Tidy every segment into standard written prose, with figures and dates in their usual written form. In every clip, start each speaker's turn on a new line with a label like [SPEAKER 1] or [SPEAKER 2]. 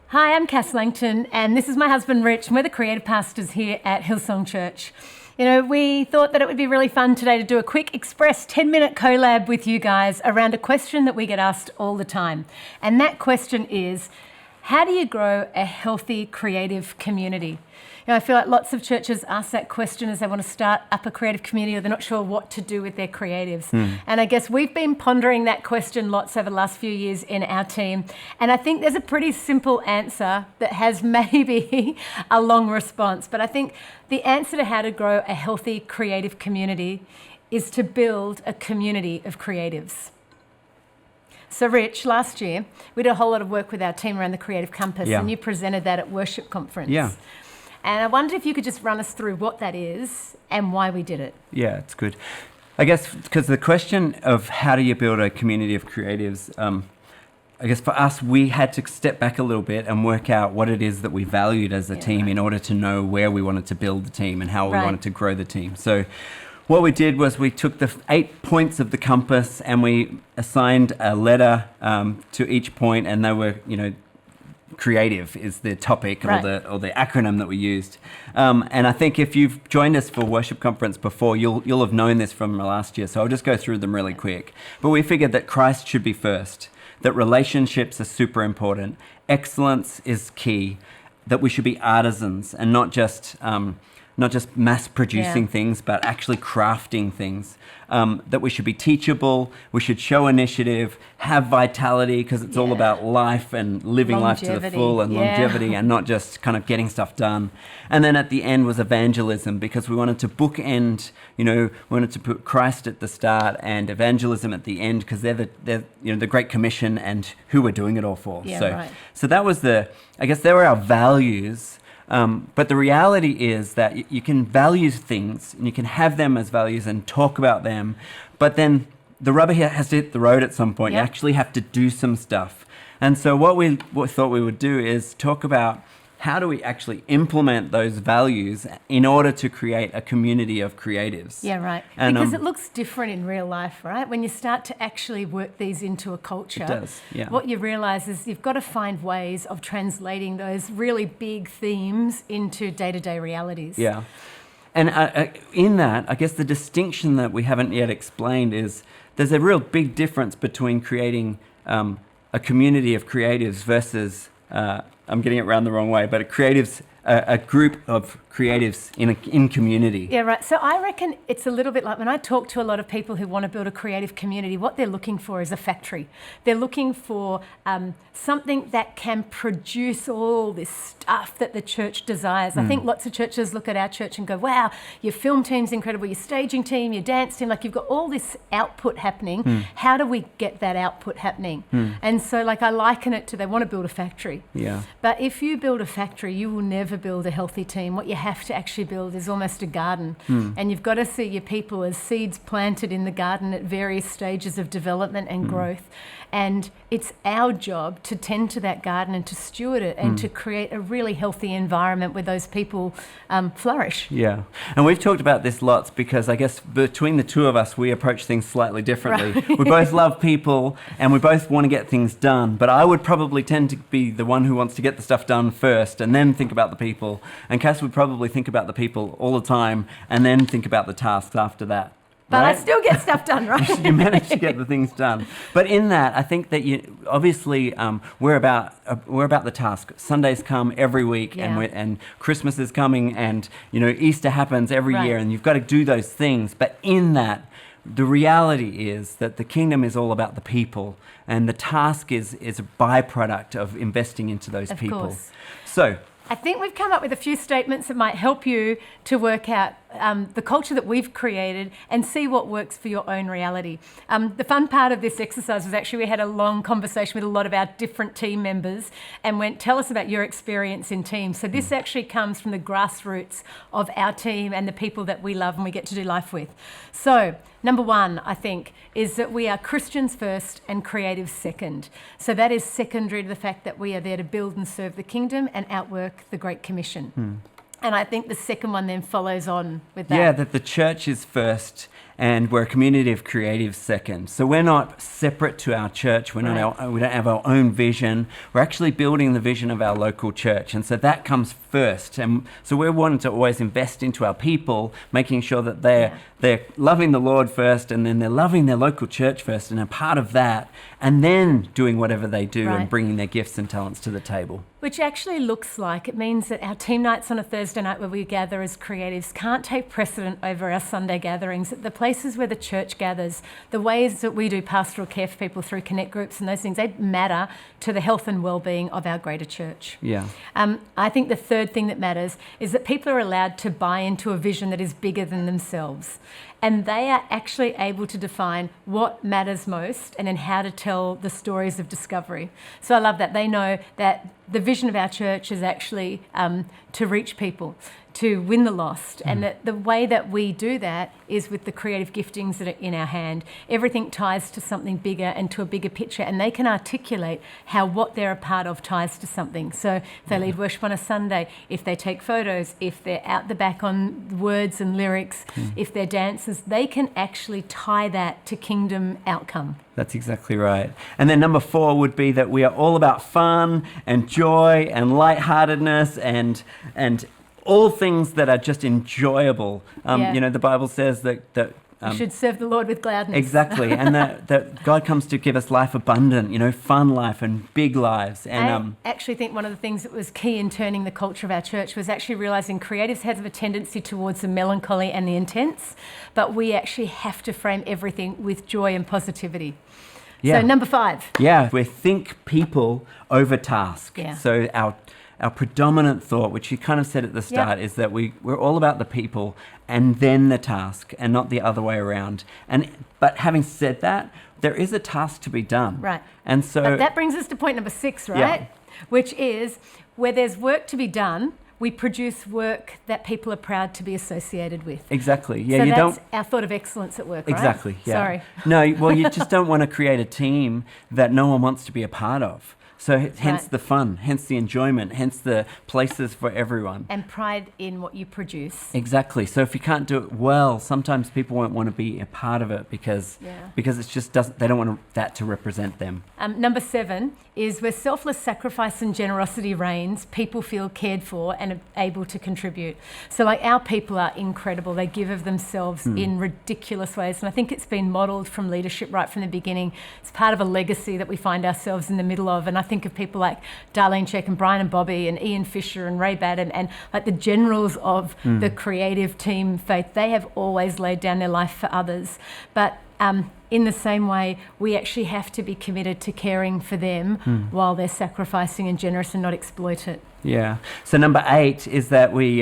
[SPEAKER 1] Hi, I'm Cass Langton, and this is my husband Rich, and we're the creative pastors here at Hillsong Church. You know, we thought that it would be really fun today to do a quick express 10-minute collab with you guys around a question that we get asked all the time. And that question is, how do you grow a healthy creative community? You know, I feel like lots of churches ask that question as they want to start up a creative community or they're not sure what to do with their creatives. And I guess we've been pondering that question lots over the last few years in our team. And I think there's a pretty simple answer that has maybe a long response. But I think the answer to how to grow a healthy creative community is to build a community of creatives. So Rich, last year, we did a whole lot of work with our team around the Creative Compass, and you presented that at Worship Conference.
[SPEAKER 2] Yeah.
[SPEAKER 1] And I wondered if you could just run us through what that is and why we did it.
[SPEAKER 2] Yeah, it's good. I guess because the question of how do you build a community of creatives, I guess for us, we had to step back a little bit and work out what it is that we valued as a team in order to know where we wanted to build the team and how we wanted to grow the team. So what we did was we took the 8 points of the compass and we assigned a letter to each point, and they were, creative is the topic or the acronym that we used. And I think if you've joined us for Worship Conference before, you'll have known this from last year. So I'll just go through them really quick. But we figured that Christ should be first, that relationships are super important, excellence is key, that we should be artisans and not just mass producing things, but actually crafting things. That we should be teachable, we should show initiative, have vitality, because it's all about life and living life to the full and longevity and not just kind of getting stuff done. And then at the end was evangelism, because we wanted to bookend, we wanted to put Christ at the start and evangelism at the end, because they're the Great Commission and who we're doing it all for. So that was they were our values. But the reality is that you can value things and you can have them as values and talk about them, but then the rubber has to hit the road at some point. You actually have to do some stuff. And so what we thought we would do is talk about how do we actually implement those values in order to create a community of creatives.
[SPEAKER 1] Yeah, right. And, because it looks different in real life, right? When you start to actually work these into a culture,
[SPEAKER 2] it does,
[SPEAKER 1] what you realise is you've got to find ways of translating those really big themes into day-to-day realities.
[SPEAKER 2] Yeah. And in that, I guess the distinction that we haven't yet explained is there's a real big difference between creating a community of creatives versus... I'm getting it around the wrong way, but a group of creatives in community.
[SPEAKER 1] Yeah, right. So I reckon it's a little bit like when I talk to a lot of people who want to build a creative community, what they're looking for is a factory. They're looking for something that can produce all this stuff that the church desires. I think lots of churches look at our church and go, wow, your film team's incredible, your staging team, your dance team, like you've got all this output happening. How do we get that output happening? And so I liken it to they want to build a factory.
[SPEAKER 2] Yeah.
[SPEAKER 1] But if you build a factory, you will never build a healthy team. What you have to actually build is almost a garden. And you've got to see your people as seeds planted in the garden at various stages of development and growth. And it's our job to tend to that garden and to steward it and to create a really healthy environment where those people flourish.
[SPEAKER 2] Yeah. And we've talked about this lots because I guess between the two of us, we approach things slightly differently. Right. We both love people and we both want to get things done. But I would probably tend to be the one who wants to get the stuff done first and then think about the people. And Cass would probably think about the people all the time and then think about the tasks after that.
[SPEAKER 1] But I still get stuff done, right?
[SPEAKER 2] You manage to get the things done. But in that, I think that we're about the task. Sundays come every week, and Christmas is coming, and Easter happens every year, and you've got to do those things. But in that, the reality is that the kingdom is all about the people, and the task is a byproduct of investing into those people. Of course. So
[SPEAKER 1] I think we've come up with a few statements that might help you to work out the culture that we've created and see what works for your own reality. The fun part of this exercise was actually we had a long conversation with a lot of our different team members and went, tell us about your experience in teams. So this actually comes from the grassroots of our team and the people that we love and we get to do life with. So number one, I think, is that we are Christians first and creatives second. So that is secondary to the fact that we are there to build and serve the kingdom and outwork the Great Commission. And I think the second one then follows on with that.
[SPEAKER 2] Yeah, that the church is first and we're a community of creatives second. So we're not separate to our church. We don't have our own vision. We're actually building the vision of our local church. And so that comes first. And so we're wanting to always invest into our people, making sure that they're loving the Lord first, and then they're loving their local church first and are part of that, and then doing whatever they do and bringing their gifts and talents to the table.
[SPEAKER 1] Which actually looks like, it means that our team nights on a Thursday night where we gather as creatives can't take precedent over our Sunday gatherings. The places where the church gathers, the ways that we do pastoral care for people through connect groups and those things, they matter to the health and well-being of our greater church.
[SPEAKER 2] Yeah.
[SPEAKER 1] I think the third thing that matters is that people are allowed to buy into a vision that is bigger than themselves. And they are actually able to define what matters most and then how to tell the stories of discovery. So I love that. They know that the vision of our church is actually to reach people, to win the lost. And that the way that we do that is with the creative giftings that are in our hand. Everything ties to something bigger and to a bigger picture, and they can articulate how what they're a part of ties to something. So if they lead worship on a Sunday, if they take photos, if they're out the back on words and lyrics, if they're dancers, they can actually tie that to kingdom outcome.
[SPEAKER 2] That's exactly right. And then number 4 would be that we are all about fun and joy and lightheartedness and all things that are just enjoyable. You know, the Bible says that
[SPEAKER 1] you should serve the Lord with gladness.
[SPEAKER 2] Exactly, and that God comes to give us life abundant, you know, fun life and big lives. And
[SPEAKER 1] I actually think one of the things that was key in turning the culture of our church was actually realising creatives have a tendency towards the melancholy and the intense, but we actually have to frame everything with joy and positivity.
[SPEAKER 2] Yeah.
[SPEAKER 1] So number 5.
[SPEAKER 2] Yeah, we think people over task.
[SPEAKER 1] Yeah.
[SPEAKER 2] So our predominant thought, which you kind of said at the start, is that we're all about the people and then the task and not the other way around. But having said that, there is a task to be done.
[SPEAKER 1] Right.
[SPEAKER 2] And so
[SPEAKER 1] but that brings us to point number 6, right?
[SPEAKER 2] Yeah.
[SPEAKER 1] Which is where there's work to be done, we produce work that people are proud to be associated with.
[SPEAKER 2] Exactly. Yeah,
[SPEAKER 1] so
[SPEAKER 2] you
[SPEAKER 1] that's
[SPEAKER 2] don't
[SPEAKER 1] our thought of excellence at work, right?
[SPEAKER 2] Exactly. Yeah.
[SPEAKER 1] Sorry.
[SPEAKER 2] No, well, you just don't want to create a team that no one wants to be a part of. So hence the fun, hence the enjoyment, hence the places for everyone.
[SPEAKER 1] And pride in what you produce.
[SPEAKER 2] Exactly. So if you can't do it well, sometimes people won't want to be a part of it because it's just they don't want that to represent them.
[SPEAKER 1] Number 7 is where selfless sacrifice and generosity reigns, people feel cared for and are able to contribute. So like our people are incredible. They give of themselves in ridiculous ways. And I think it's been modelled from leadership right from the beginning. It's part of a legacy that we find ourselves in the middle of. And I think of people like Darlene Check and Brian and Bobby and Ian Fisher and Ray Batten and like the generals of the creative team faith. They have always laid down their life for others. But in the same way, we actually have to be committed to caring for them while they're sacrificing and generous and not exploit it.
[SPEAKER 2] Yeah. So number 8 is that we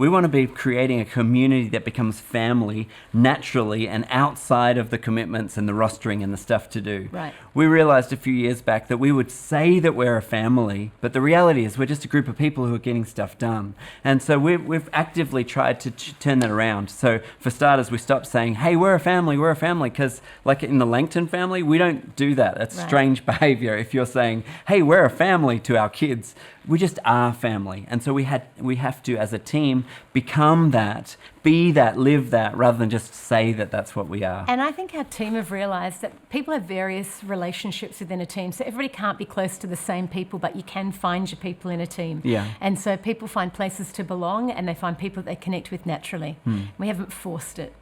[SPEAKER 2] want to be creating a community that becomes family naturally and outside of the commitments and the rostering and the stuff to do.
[SPEAKER 1] Right.
[SPEAKER 2] We realized a few years back that we would say that we're a family, but the reality is we're just a group of people who are getting stuff done. And so we've actively tried to turn that around. So for starters, we stopped saying, hey, we're a family, because like in the Langton family, we don't do that. That's strange behavior. If you're saying, hey, we're a family to our kids, we just are family. And so we have to, as a team, become that, be that, live that, rather than just say that that's what we are.
[SPEAKER 1] And I think our team have realised that people have various relationships within a team. So everybody can't be close to the same people, but you can find your people in a team.
[SPEAKER 2] Yeah.
[SPEAKER 1] And so people find places to belong and they find people that they connect with naturally. We haven't forced it.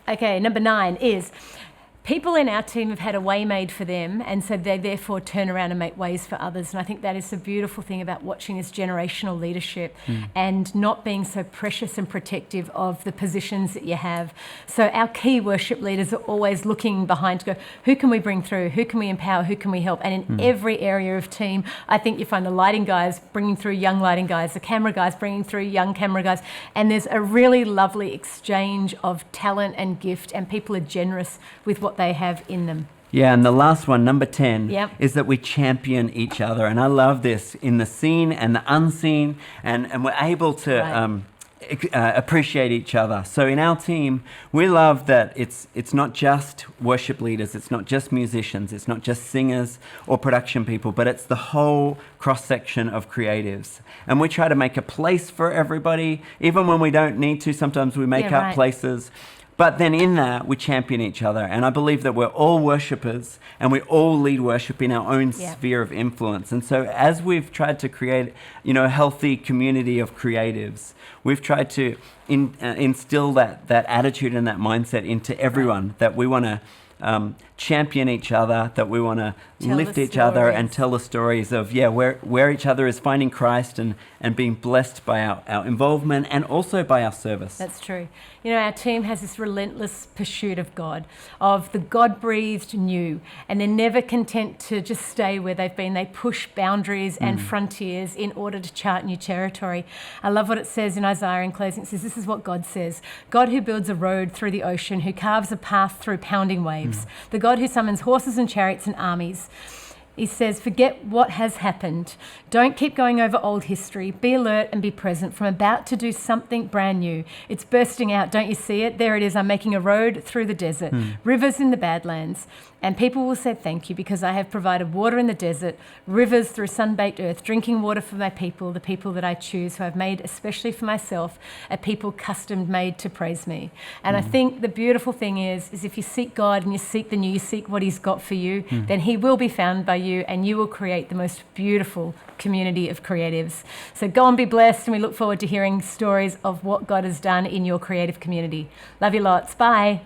[SPEAKER 1] Okay, number 9 is people in our team have had a way made for them, and so they therefore turn around and make ways for others. And I think that is the beautiful thing about watching this generational leadership and not being so precious and protective of the positions that you have. So our key worship leaders are always looking behind to go, who can we bring through? Who can we empower? Who can we help? And in every area of team, I think you find the lighting guys bringing through young lighting guys, the camera guys bringing through young camera guys. And there's a really lovely exchange of talent and gift, and people are generous with what they have in them.
[SPEAKER 2] Yeah, and the last one, number 10, is that we champion each other. And I love this in the seen and the unseen, and we're able to appreciate each other. So in our team, we love that it's not just worship leaders, it's not just musicians, it's not just singers or production people, but it's the whole cross-section of creatives. And we try to make a place for everybody, even when we don't need to. Sometimes we make up places. But then in that, we champion each other. And I believe that we're all worshippers and we all lead worship in our own sphere of influence. And so as we've tried to create, a healthy community of creatives, we've tried to instill that attitude and that mindset into everyone, that we want to champion each other, that we want to lift each other and tell the stories of where each other is finding Christ and being blessed by our involvement and also by our service.
[SPEAKER 1] That's true. Our team has this relentless pursuit of God, of the God-breathed new, and they're never content to just stay where they've been. They push boundaries and frontiers in order to chart new territory. I love what it says in Isaiah in closing. It says, this is what God says: God who builds a road through the ocean, who carves a path through pounding waves, the God who summons horses and chariots and armies. He says, forget what has happened. Don't keep going over old history. Be alert and be present, for I'm about to do something brand new. It's bursting out. Don't you see it? There it is. I'm making a road through the desert, rivers in the Badlands. And people will say thank you, because I have provided water in the desert, rivers through sun-baked earth, drinking water for my people, the people that I choose, who I've made especially for myself, a people custom-made to praise me. And I think the beautiful thing is if you seek God and you seek the new, you seek what he's got for you, then he will be found by you, and you will create the most beautiful community of creatives. So go and be blessed, and we look forward to hearing stories of what God has done in your creative community. Love you lots. Bye.